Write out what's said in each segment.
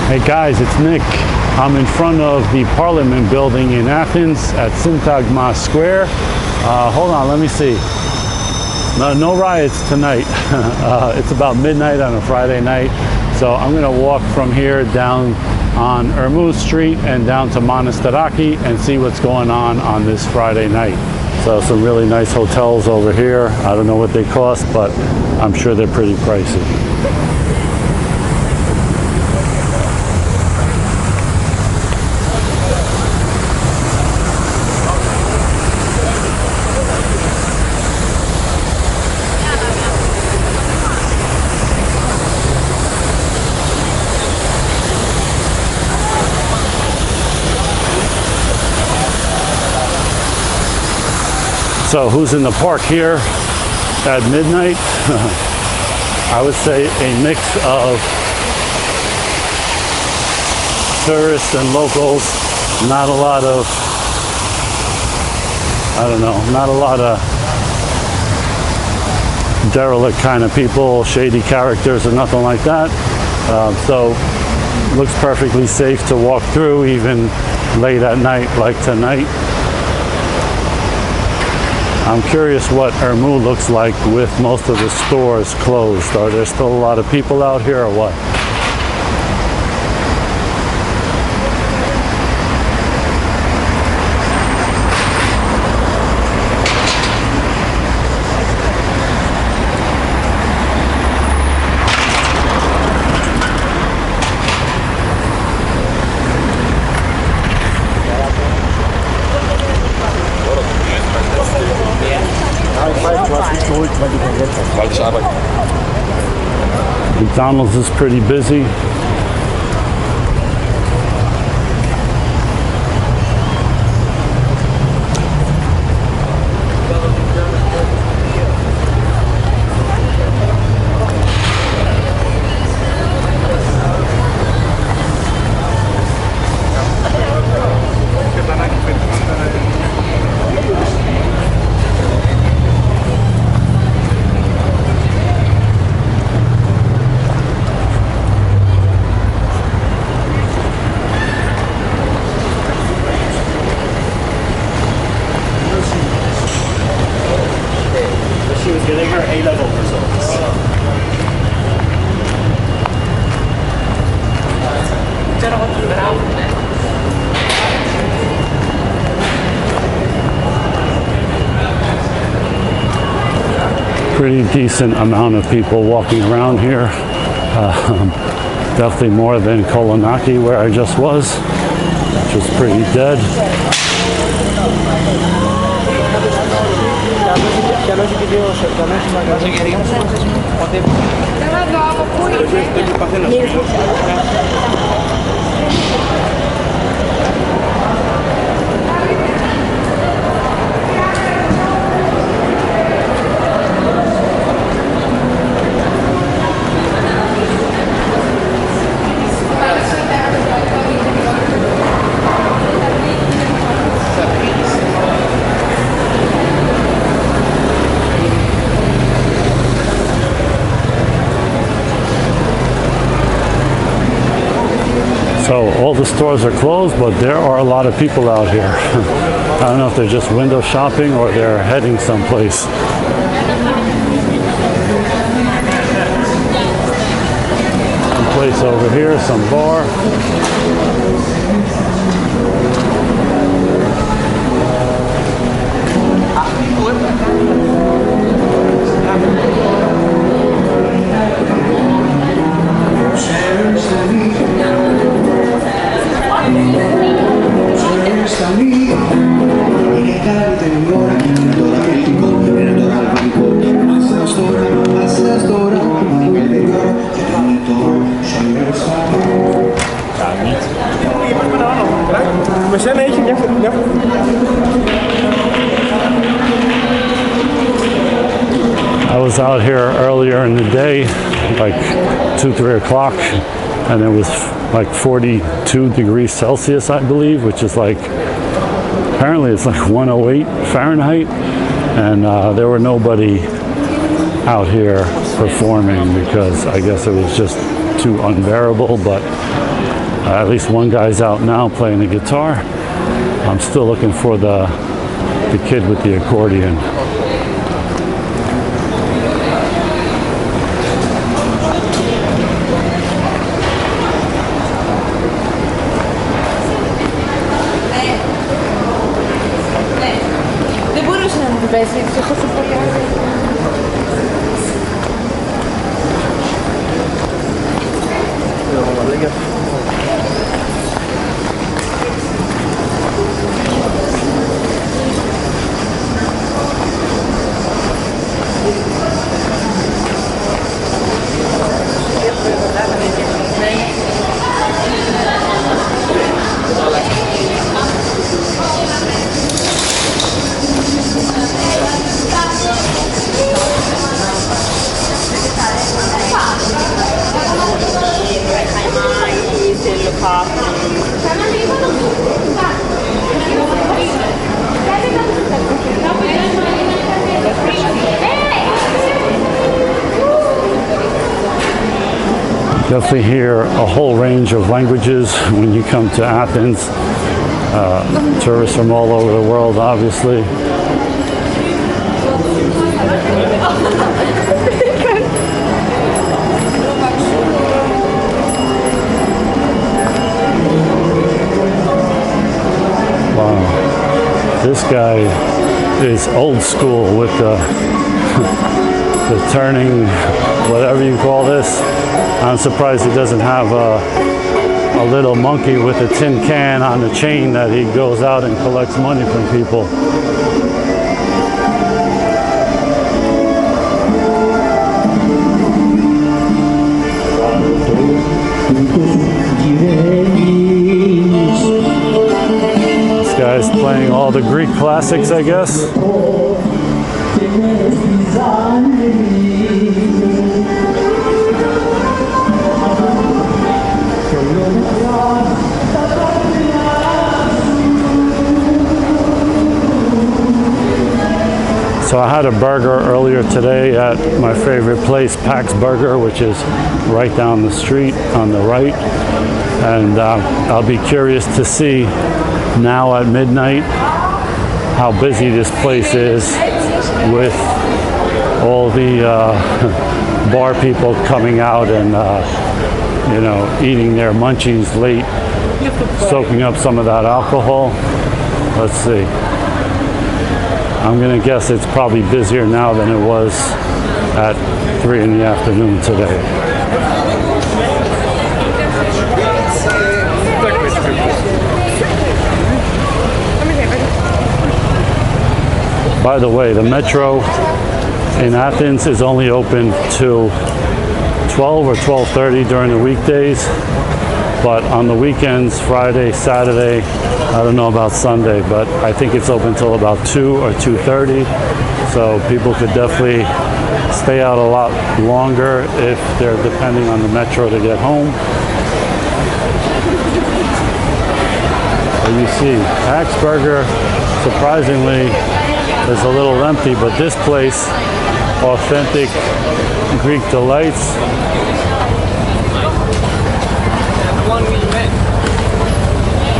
Hey guys, it's Nick. I'm in front of the Parliment Building in Athens at Syntagma Square. Hold on, let me see. No riots tonight. It's about midnight on a Friday night. So I'm gonna walk from here down on Ermou Street and down to Monastiraki and see what's going on this Friday night. So some really nice hotels over here. I don't know what they cost, but I'm sure they're pretty pricey. So who's in the park here at midnight? I would say a mix of tourists and locals. Not a lot of, not a lot of derelict kind of people, shady characters or nothing like that. So looks perfectly safe to walk through even late at night like tonight. I'm curious what Ermou looks like with most of the stores closed. Are there still a lot of people out here or what? McDonald's is pretty busy. Getting her A-level results. Pretty decent amount of people walking around here. Definitely more than Kolonaki where I just was, which was pretty dead. So all the stores are closed, but there are a lot of people out here. I don't know if they're just window shopping or they're heading someplace. Some place over here, some bar. I was out here earlier in the day, like 2-3 o'clock, and it was like 42 degrees Celsius, I believe, which is like, apparently it's like 108 Fahrenheit, and there were nobody out here performing because I guess it was just too unbearable, but At least one guy's out now playing the guitar. I'm still looking for the kid with the accordion. Δεν μπορούσε να μου το πέσει, γιατί έχω σε Definitely hear a whole range of languages when you come to Athens. Tourists from all over the world, obviously. Wow. This guy is old school with the turning, whatever you call this. I'm surprised he doesn't have a little monkey with a tin can on the chain that he goes out and collects money from people. This guy's playing all the Greek classics, I guess. So I had a burger earlier today at my favorite place, Pax Burger, which is right down the street on the right. And I'll be curious to see now at midnight how busy this place is with all the bar people coming out and you know, eating their munchies late, soaking up some of that alcohol. Let's see. I'm gonna guess it's probably busier now than it was at 3 in the afternoon today. By the way, the metro in Athens is only open till 12 or 12:30 during the weekdays, but on the weekends, Friday, Saturday, I don't know about Sunday, but I think it's open till about 2 or 2:30, so people could definitely stay out a lot longer if they're depending on the metro to get home. You see, Pax Burger, surprisingly, is a little empty, but this place, Authentic Greek Delights,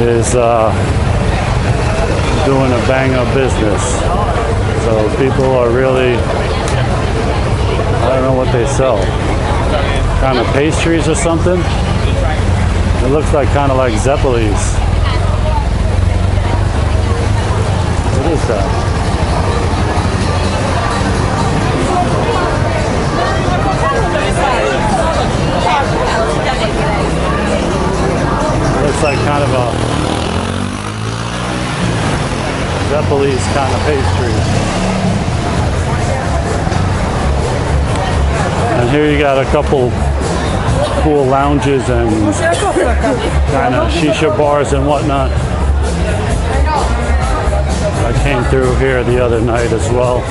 is doing a bang of business. So people are really, I don't know what they sell, kind of pastries or something. It looks like kind of like Zeppelis. What is that? Looks like kind of a Zeppelis kind of pastry. And here you got a couple cool lounges and kind of shisha bars and whatnot. I came through here the other night as well.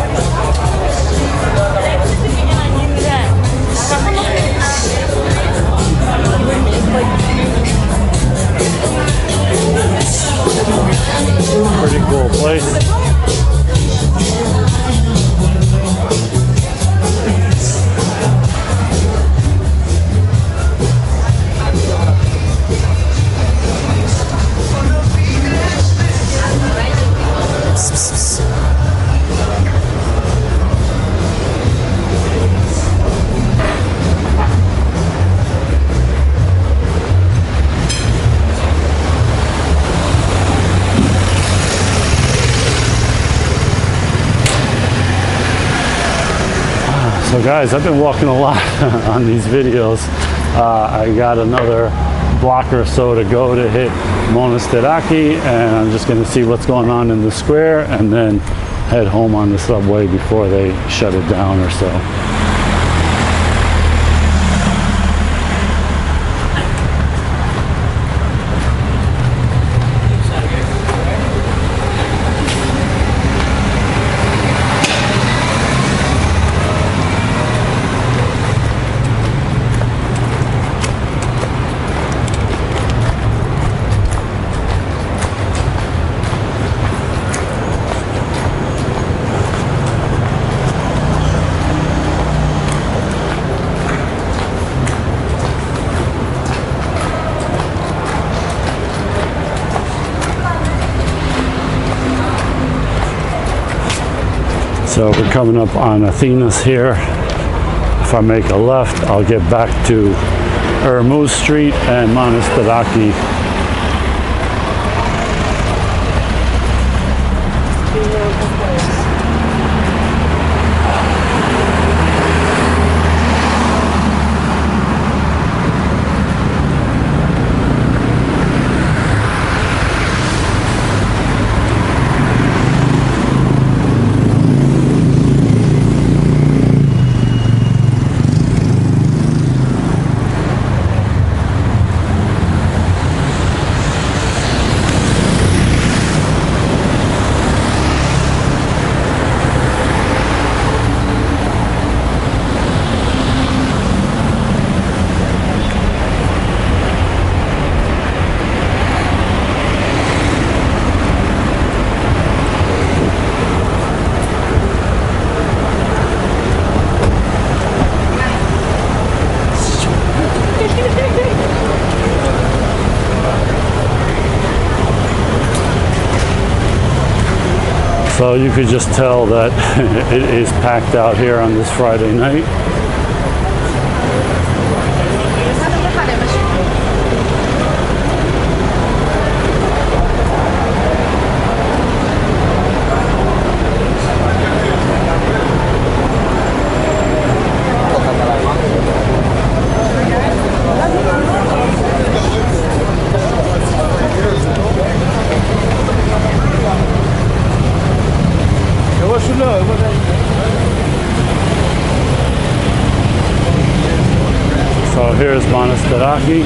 Pretty cool place. guys, I've been walking a lot on these videos. I got another block or so to go to hit Monastiraki, and I'm just going to see what's going on in the square and then head home on the subway before they shut it down or so. So we're coming up on Athens here. If I make a left, I'll get back to Ermou Street and Monastiraki. So you could just tell that it is packed out here on this Friday night. So here's Monastiraki.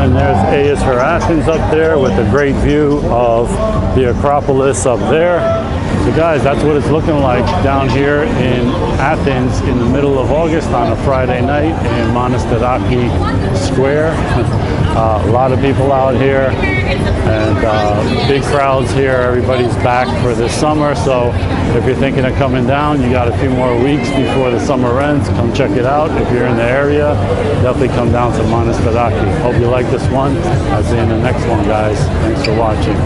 And there's Athens up there with a great view of the Acropolis up there. So guys, that's what it's looking like down here in Athens in the middle of August on a Friday night in Monastiraki Square. A lot of people out here and big crowds here. Everybody's back for this summer, so if you're thinking of coming down, you got a few more weeks before the summer ends. Come check it out. If you're in the area, definitely come down to Monastiraki. Hope you like this one. I'll see you in the next one, guys. Thanks for watching.